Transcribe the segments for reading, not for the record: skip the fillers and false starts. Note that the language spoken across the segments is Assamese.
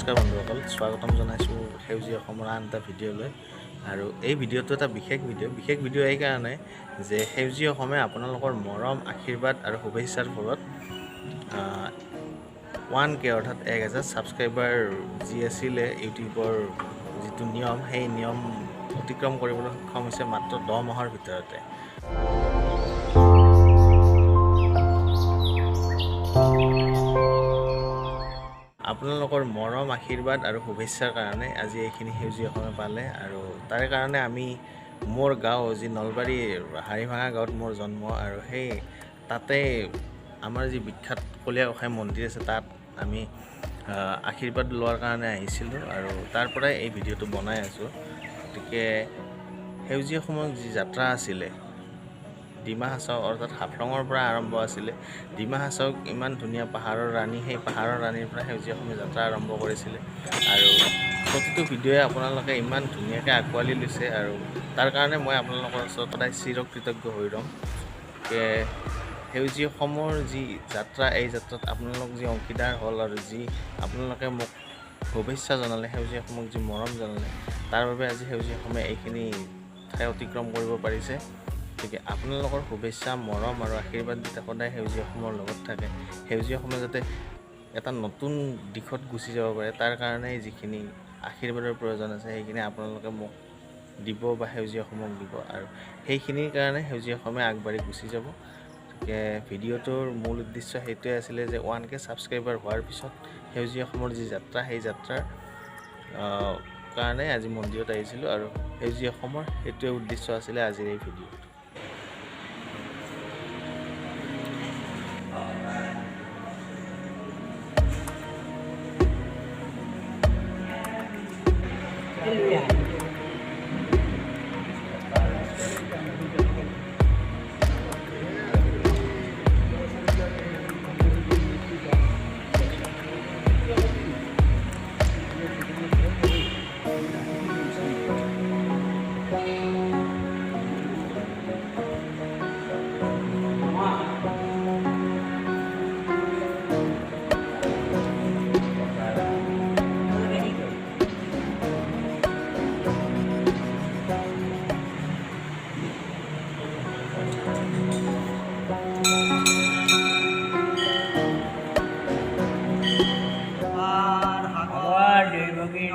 নমস্কাৰ বন্ধুসকল, স্বাগতম জনাইছোঁ সেউজীয়া অসমৰ আন এটা ভিডিঅ'লৈ। আৰু এই ভিডিঅ'টো এটা বিশেষ ভিডিঅ' এই কাৰণে যে সেউজীয়া অসমে আপোনালোকৰ মৰম, আশীৰ্বাদ আৰু শুভেচ্ছাৰ ফলত 1K অৰ্থাৎ 1000 ছাবস্ক্ৰাইবাৰ যি আছিলে ইউটিউবৰ যিটো নিয়ম, সেই নিয়ম অতিক্ৰম কৰিবলৈ সক্ষম হৈছে মাত্ৰ 10 মাহৰ ভিতৰতে। আপোনালোকৰ মৰম, আশীৰ্বাদ আৰু শুভেচ্ছাৰ কাৰণে আজি এইখিনি সেউজীয়া অসমে পালে। আৰু তাৰে কাৰণে আমি মোৰ গাঁও যি নলবাৰী হাৰিভাঙা গাঁৱত মোৰ জন্ম, আৰু সেই তাতে আমাৰ যি বিখ্যাত কলীয়া গোসাঁই মন্দিৰ আছে, তাত আমি আশীৰ্বাদ লোৱাৰ কাৰণে আহিছিলোঁ আৰু তাৰ পৰাই এই ভিডিঅ'টো বনাই আছোঁ। গতিকে সেউজীয়া অসমৰ যি যাত্ৰা আছিলে, ডিমা হাছাও অৰ্থাৎ হাফলঙৰ পৰা আৰম্ভ আছিলে। ডিমা হাছাওক ইমান ধুনীয়া পাহাৰৰ ৰাণী, সেই পাহাৰৰ ৰাণীৰ পৰা সেউজীয়া অসমে যাত্ৰা আৰম্ভ কৰিছিলে। আৰু প্ৰতিটো ভিডিঅ'ই আপোনালোকে ইমান ধুনীয়াকৈ আঁকোৱালি লৈছে, আৰু তাৰ কাৰণে মই আপোনালোকৰ ওচৰত সদায় চিৰকৃতজ্ঞ হৈ ৰ'ম। সেউজীয়া অসমৰ যি যাত্ৰা, এই যাত্ৰাত আপোনালোক যি অংশীদাৰ হ'ল আৰু যি আপোনালোকে মোক শুভেচ্ছা জনালে, সেউজীয়া অসমক যি মৰম জনালে, তাৰ বাবে আজি সেউজীয়া অসমে এইখিনি ঠাই অতিক্ৰম কৰিব পাৰিছে। গতিকে আপোনালোকৰ শুভেচ্ছা, মৰম আৰু আশীৰ্বাদ যাতে সদায় সেউজীয়া অসমৰ লগত থাকে, সেউজীয়া অসমে যাতে এটা নতুন দিশত গুচি যাব পাৰে, তাৰ কাৰণে যিখিনি আশীৰ্বাদৰ প্ৰয়োজন আছে সেইখিনি আপোনালোকে মোক দিব বা সেউজীয়া অসমক দিব, আৰু সেইখিনিৰ কাৰণে সেউজীয়া অসমে আগবাঢ়ি গুচি যাব। গতিকে ভিডিঅ'টোৰ মূল উদ্দেশ্য সেইটোৱে আছিলে যে 1K ছাবস্ক্ৰাইবাৰ হোৱাৰ পিছত সেউজীয়া অসমৰ যি যাত্ৰা, সেই যাত্ৰাৰ কাৰণে আজি মন্দিৰত আহিছিলোঁ, আৰু সেউজীয়া অসমৰ সেইটোৱে উদ্দেশ্য আছিলে আজিৰ এই ভিডিঅ'টো।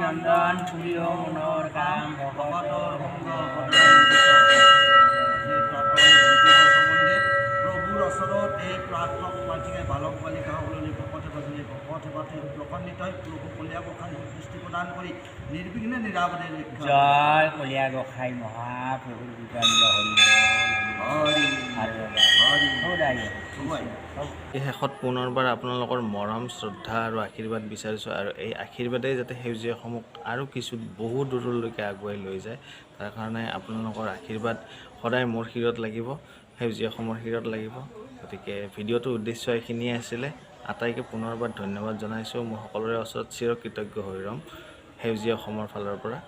নন্দন প্ৰিয় মনৰ কাম ভগৱতৰ প্ৰভুৰ ওচৰত এই প্ৰাৰ্থক পাঠিকে বালক বালিকাসকললৈ ভকতে বাজিলে ভকতে পাঠে প্ৰকান্বিত হৈ প্ৰভু কলীয়া গোসাঁই সৃষ্টি প্ৰদান কৰি নিৰ্বিঘ্নে নিৰাপদে জয় কলীয়া গোসাঁই মহাপ্ৰভুৰ এই শেষত পুনৰবাৰ আপোনালোকৰ মৰম, শ্ৰদ্ধা আৰু আশীৰ্বাদ বিচাৰিছোঁ, আৰু এই আশীৰ্বাদেই যাতে সেউজীয়া অসমক আৰু কিছু বহু দূৰলৈকে আগুৱাই লৈ যায়, তাৰ কাৰণে আপোনালোকৰ আশীৰ্বাদ সদায় মোৰ শিৰত লাগিব, সেউজীয়া অসমৰ শিৰত লাগিব। গতিকে ভিডিঅ'টোৰ উদ্দেশ্য এইখিনিয়ে আছিলে। আটাইকে পুনৰবাৰ ধন্যবাদ জনাইছোঁ। মই সকলোৰে ওচৰত চিৰকৃতজ্ঞ হৈ ৰ'ম সেউজীয়া অসমৰ ফালৰ পৰা।